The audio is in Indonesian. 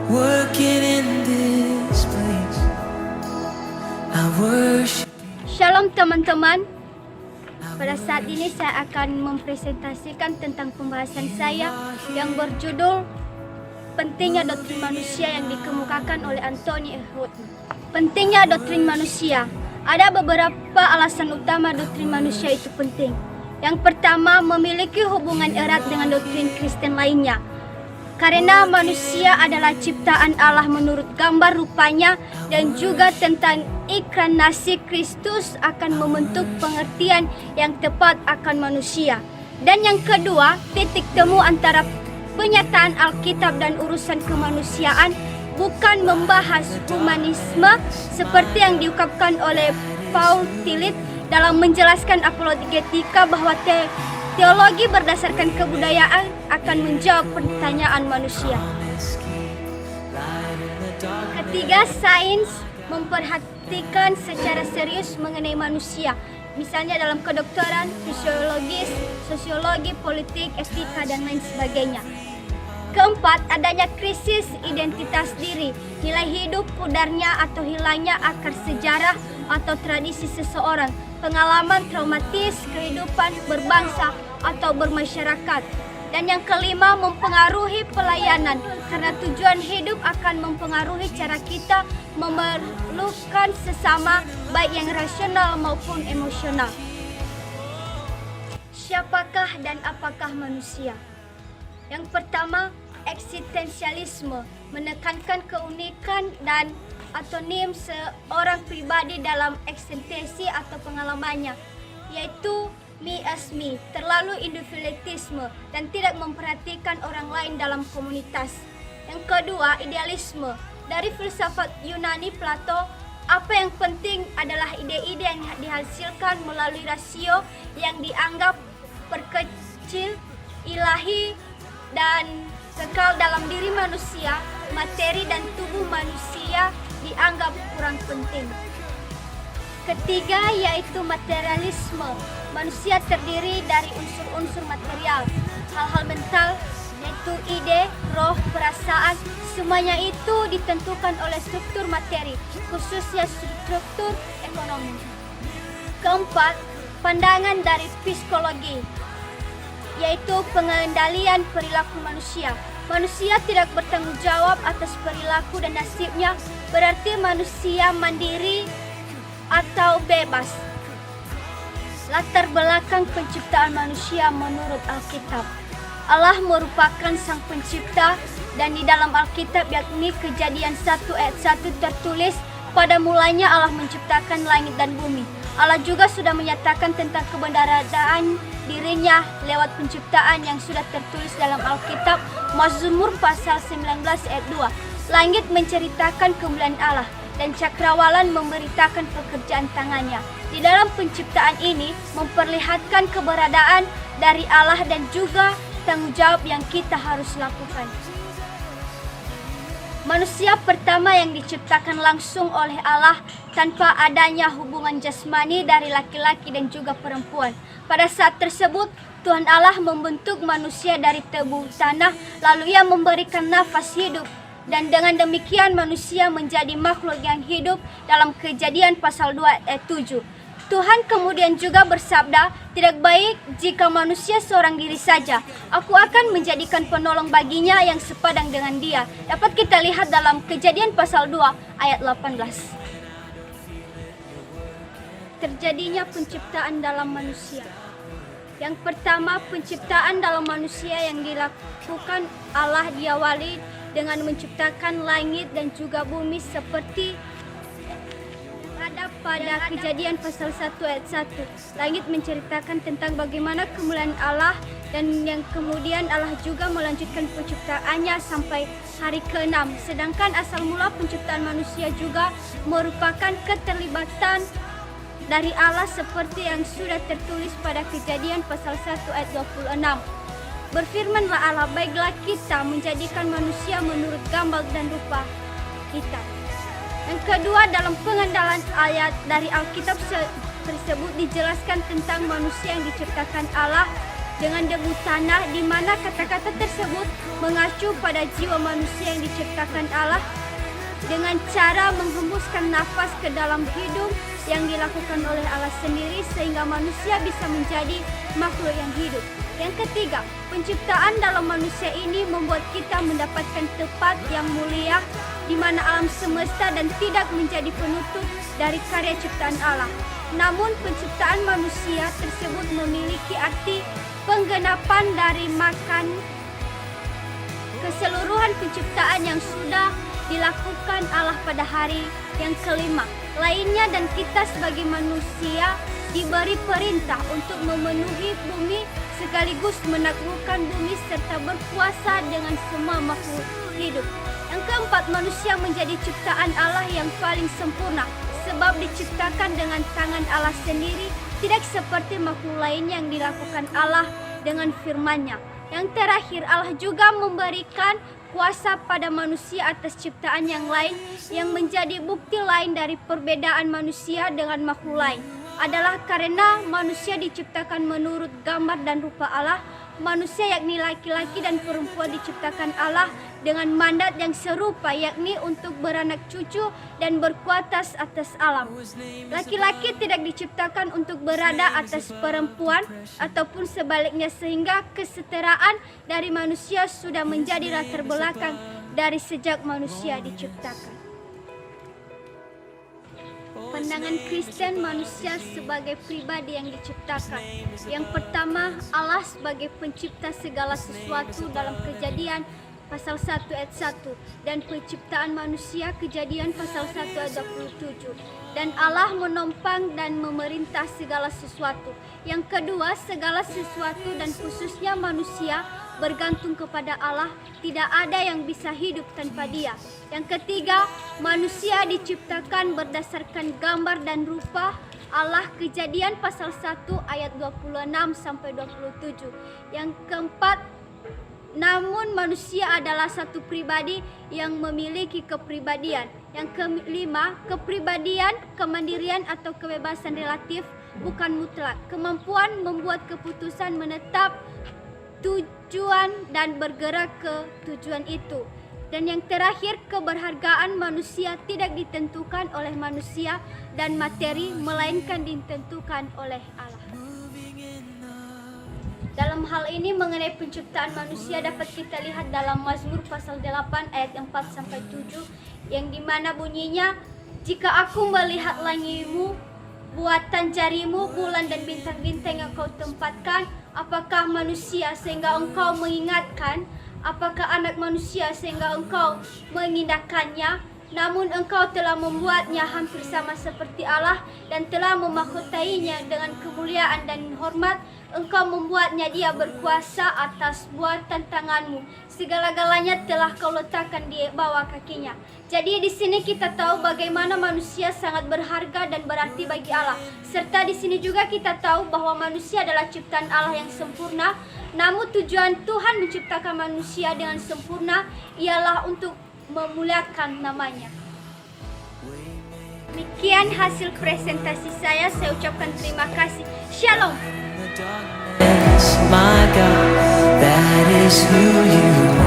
working in this place. I worship. Shalom teman-teman. Pada saat ini saya akan mempresentasikan tentang pembahasan saya yang berjudul Pentingnya Doktrin Manusia yang dikemukakan oleh Anthony Ehud. Pentingnya doktrin manusia. Ada beberapa alasan utama doktrin manusia itu penting. Yang pertama, memiliki hubungan erat dengan doktrin Kristen lainnya. Karena manusia adalah ciptaan Allah menurut gambar rupanya, dan juga tentang inkarnasi Kristus akan membentuk pengertian yang tepat akan manusia. Dan yang kedua, titik temu antara penyataan Alkitab dan urusan kemanusiaan bukan membahas humanisme seperti yang diungkapkan oleh Paul Tillich dalam menjelaskan apologetika bahwa teologi berdasarkan kebudayaan akan menjawab pertanyaan manusia. Ketiga, sains memperhatikan secara serius mengenai manusia, misalnya dalam kedokteran, fisiologis, sosiologi, politik, etika, dan lain sebagainya. Keempat, adanya krisis identitas diri, nilai hidup, pudarnya atau hilangnya akar sejarah atau tradisi seseorang, pengalaman traumatis, kehidupan berbangsa atau bermasyarakat. Dan yang kelima, mempengaruhi pelayanan, karena tujuan hidup akan mempengaruhi cara kita memerlukan sesama, baik yang rasional maupun emosional. Siapakah dan apakah manusia? Yang pertama, eksistensialisme, menekankan keunikan dan otonim seorang pribadi dalam eksistensi atau pengalamannya, yaitu me as me, terlalu individualisme dan tidak memperhatikan orang lain dalam komunitas. Yang kedua, idealisme. Dari filsafat Yunani Plato, apa yang penting adalah ide-ide yang dihasilkan melalui rasio yang dianggap perkecil, ilahi, dan kekal dalam diri manusia. Materi dan tubuh manusia dianggap kurang penting. Ketiga, yaitu materialisme. Manusia terdiri dari unsur-unsur material, hal-hal mental, yaitu ide, roh, perasaan, semuanya itu ditentukan oleh struktur materi, khususnya struktur ekonomi. Keempat, pandangan dari psikologi, yaitu pengendalian perilaku manusia. Manusia tidak bertanggung jawab atas perilaku dan nasibnya, berarti manusia mandiri atau bebas. Latar belakang penciptaan manusia menurut Alkitab. Allah merupakan sang pencipta, dan di dalam Alkitab yakni Kejadian 1 ayat 1 tertulis, pada mulanya Allah menciptakan langit dan bumi. Allah juga sudah menyatakan tentang kebenaran dirinya lewat penciptaan yang sudah tertulis dalam Alkitab, Mazmur pasal 19 ayat 2. Langit menceritakan kemuliaan Allah, dan cakrawalan memberitakan pekerjaan tangannya. Di dalam penciptaan ini memperlihatkan keberadaan dari Allah dan juga tanggung jawab yang kita harus lakukan. Manusia pertama yang diciptakan langsung oleh Allah tanpa adanya hubungan jasmani dari laki-laki dan juga perempuan. Pada saat tersebut, Tuhan Allah membentuk manusia dari tebu tanah, lalu Ia memberikan nafas hidup. Dan dengan demikian manusia menjadi makhluk yang hidup dalam Kejadian pasal 2 ayat 7. Tuhan kemudian juga bersabda, tidak baik jika manusia seorang diri saja. Aku akan menjadikan penolong baginya yang sepadang dengan dia. Dapat kita lihat dalam Kejadian pasal 2 ayat 18. Terjadinya penciptaan dalam manusia. Yang pertama, penciptaan dalam manusia yang dilakukan Allah diawali dengan menciptakan langit dan juga bumi seperti pada Kejadian pasal 1 ayat 1. Langit menceritakan tentang bagaimana kemuliaan Allah, dan yang kemudian Allah juga melanjutkan penciptaannya sampai hari ke-6. Sedangkan asal mula penciptaan manusia juga merupakan keterlibatan dari Allah seperti yang sudah tertulis pada Kejadian pasal 1 ayat 26. Berfirmanlah Allah, baiklah kita menjadikan manusia menurut gambar dan rupa kita. Yang kedua, dalam pengandalan ayat dari Alkitab tersebut dijelaskan tentang manusia yang diciptakan Allah dengan debu tanah, di mana kata-kata tersebut mengacu pada jiwa manusia yang diciptakan Allah dengan cara menghembuskan nafas ke dalam hidung yang dilakukan oleh Allah sendiri sehingga manusia bisa menjadi makhluk yang hidup. Yang ketiga, penciptaan dalam manusia ini membuat kita mendapatkan tempat yang mulia di mana alam semesta dan tidak menjadi penutup dari karya ciptaan Allah. Namun penciptaan manusia tersebut memiliki arti penggenapan dari makan keseluruhan penciptaan yang sudah dilakukan Allah pada hari yang kelima lainnya, dan kita sebagai manusia diberi perintah untuk memenuhi bumi sekaligus menaklukkan bumi serta berkuasa dengan semua makhluk hidup. Yang keempat, manusia menjadi ciptaan Allah yang paling sempurna sebab diciptakan dengan tangan Allah sendiri, tidak seperti makhluk lain yang dilakukan Allah dengan firman-Nya. Yang terakhir, Allah juga memberikan kuasa pada manusia atas ciptaan yang lain, yang menjadi bukti lain dari perbedaan manusia dengan makhluk lain adalah karena manusia diciptakan menurut gambar dan rupa Allah. Manusia yakni laki-laki dan perempuan diciptakan Allah dengan mandat yang serupa, yakni untuk beranak cucu dan berkuasa atas alam. Laki-laki tidak diciptakan untuk berada atas perempuan ataupun sebaliknya, sehingga kesetaraan dari manusia sudah menjadi latar belakang dari sejak manusia diciptakan. Pandangan Kristen manusia sebagai pribadi yang diciptakan. Yang pertama, Allah sebagai pencipta segala sesuatu dalam Kejadian pasal 1 ayat 1 dan penciptaan manusia Kejadian pasal 1 ayat 27. Dan Allah menopang dan memerintah segala sesuatu. Yang kedua, segala sesuatu dan khususnya manusia bergantung kepada Allah, tidak ada yang bisa hidup tanpa Dia. Yang ketiga, manusia diciptakan berdasarkan gambar dan rupa Allah, Kejadian pasal 1 ayat 26 sampai 27. Yang keempat, namun manusia adalah satu pribadi yang memiliki kepribadian. Yang kelima, kepribadian, kemandirian atau kebebasan relatif bukan mutlak. Kemampuan membuat keputusan, menetap tujuan dan bergerak ke tujuan itu. Dan yang terakhir, keberhargaan manusia tidak ditentukan oleh manusia dan materi, melainkan ditentukan oleh Allah. Dalam hal ini mengenai penciptaan manusia dapat kita lihat dalam Mazmur pasal 8 ayat 4 sampai 7 yang dimana bunyinya, jika aku melihat langitmu, buatan jarimu, bulan dan bintang-bintang yang kau tempatkan, apakah manusia sehingga engkau mengingatkan? Apakah anak manusia sehingga engkau mengindahkannya? Namun engkau telah membuatnya hampir sama seperti Allah dan telah memahkotainya dengan kemuliaan dan hormat. Engkau membuatnya dia berkuasa atas buatan tanganmu. Segala-galanya telah kau letakkan di bawah kakinya. Jadi di sini kita tahu bagaimana manusia sangat berharga dan berarti bagi Allah. Serta di sini juga kita tahu bahwa manusia adalah ciptaan Allah yang sempurna. Namun tujuan Tuhan menciptakan manusia dengan sempurna ialah untuk memuliakan namanya. Demikian hasil presentasi saya ucapkan terima kasih. Shalom. My God, that is who you are.